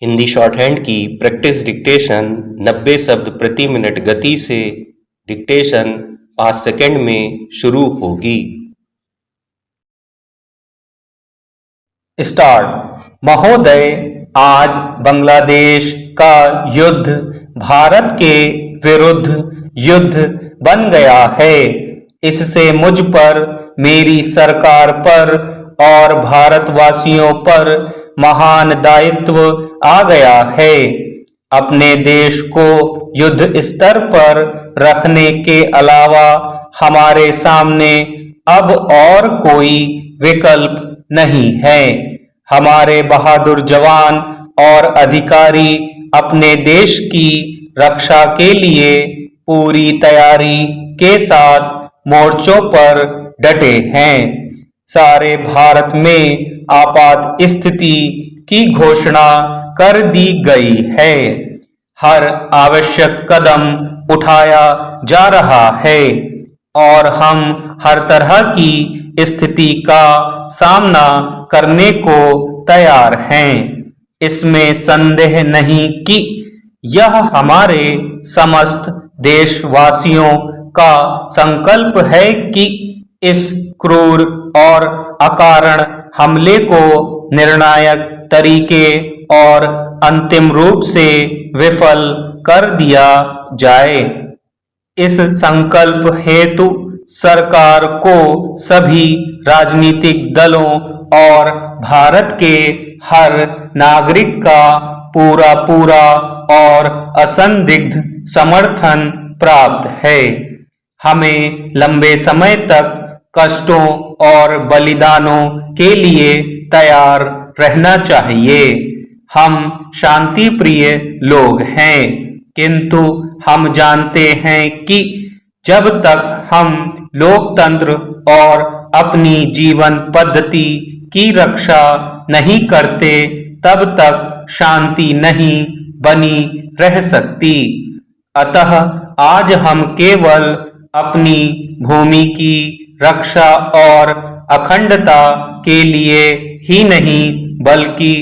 Hindi short hand की practice dictation 90 शब्द प्रति मिनट गति से डिक्टेशन 5 सेकंड में शुरू होगी। स्टार्ट। महोदय, आज बांग्लादेश का युद्ध भारत के विरुद्ध युद्ध बन गया है। इससे मुझ पर, मेरी सरकार पर और भारतवासियों पर महान दायित्व आ गया है। अपने देश को युद्ध स्तर पर रखने के अलावा हमारे सामने अब और कोई विकल्प नहीं है। हमारे बहादुर जवान और अधिकारी अपने देश की रक्षा के लिए पूरी तैयारी के साथ मोर्चों पर डटे हैं। सारे भारत में आपात स्थिति की घोषणा कर दी गई है। हर आवश्यक कदम उठाया जा रहा है और हम हर तरह की स्थिति का सामना करने को तैयार हैं। इसमें संदेह नहीं कि यह हमारे समस्त देशवासियों का संकल्प है कि इस क्रूर और अकारण हमले को निर्णायक तरीके और अंतिम रूप से विफल कर दिया जाए। इस संकल्प हेतु सरकार को सभी राजनीतिक दलों और भारत के हर नागरिक का पूरा और असंदिग्ध समर्थन प्राप्त है। हमें लंबे समय तक कष्टों और बलिदानों के लिए तैयार रहना चाहिए। हम शांति प्रिय लोग हैं, किंतु हम जानते हैं कि जब तक हम लोकतंत्र और अपनी जीवन पद्धति की रक्षा नहीं करते, तब तक शांति नहीं बनी रह सकती। अतः आज हम केवल अपनी भूमि की रक्षा और अखंडता के लिए ही नहीं, बल्कि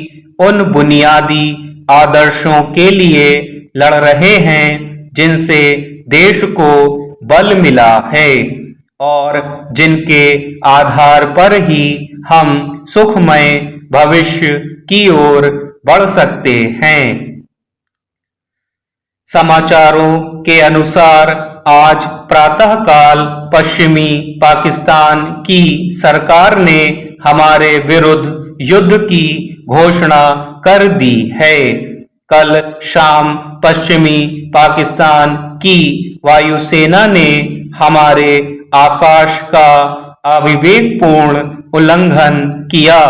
उन बुनियादी आदर्शों के लिए लड़ रहे हैं जिनसे देश को बल मिला है और जिनके आधार पर ही हम सुखमय भविष्य की ओर बढ़ सकते हैं। समाचारों के अनुसार आज प्रातःकाल पश्चिमी पाकिस्तान की सरकार ने हमारे विरुद्ध युद्ध की घोषणा कर दी है। कल शाम पश्चिमी पाकिस्तान की वायुसेना ने हमारे आकाश का अविवेकपूर्ण उल्लंघन किया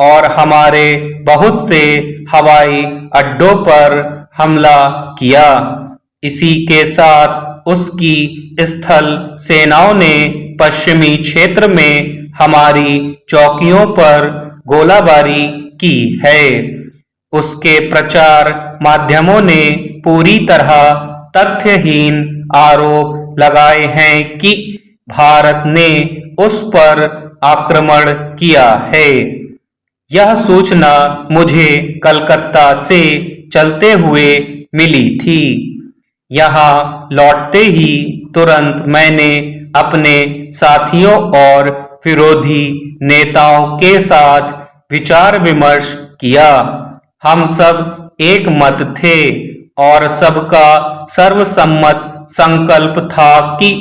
और हमारे बहुत से हवाई अड्डों पर हमला किया। इसी के साथ उसकी स्थल सेनाओं ने पश्चिमी क्षेत्र में हमारी चौकियों पर गोलाबारी की है। उसके प्रचार माध्यमों ने पूरी तरह तथ्यहीन आरोप लगाए हैं कि भारत ने उस पर आक्रमण किया है। यह सूचना मुझे कलकत्ता से चलते हुए मिली थी। यहाँ लौटते ही तुरंत मैंने अपने साथियों और विरोधी नेताओं के साथ विचार विमर्श किया। हम सब एक मत थे और सबका सर्वसम्मत संकल्प था कि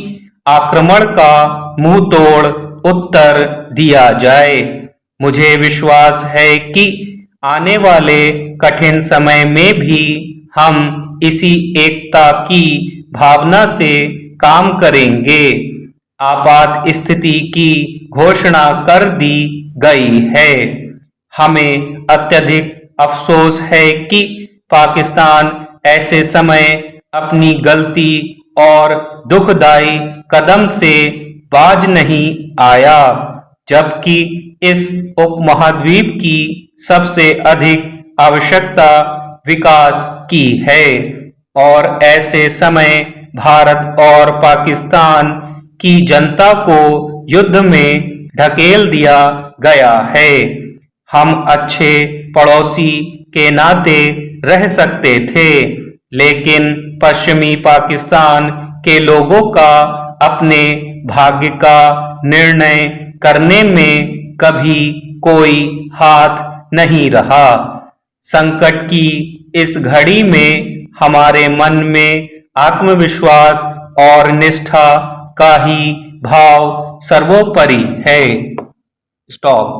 आक्रमण का मुंह तोड़ उत्तर दिया जाए। मुझे विश्वास है कि आने वाले कठिन समय में भी हम इसी एकता की भावना से काम करेंगे। आपात स्थिति की घोषणा कर दी गई है। हमें अत्यधिक अफसोस है कि पाकिस्तान ऐसे समय अपनी गलती और दुखदाई कदम से बाज नहीं आया, जबकि इस उपमहाद्वीप की सबसे अधिक आवश्यकता विकास की है और ऐसे समय भारत और पाकिस्तान की जनता को युद्ध में ढकेल दिया गया है। हम अच्छे पड़ोसी के नाते रह सकते थे, लेकिन पश्चिमी पाकिस्तान के लोगों का अपने भाग्य का निर्णय करने में कभी कोई हाथ नहीं रहा। संकट की इस घड़ी में हमारे मन में आत्मविश्वास और निष्ठा का ही भाव सर्वोपरि है। स्टॉप।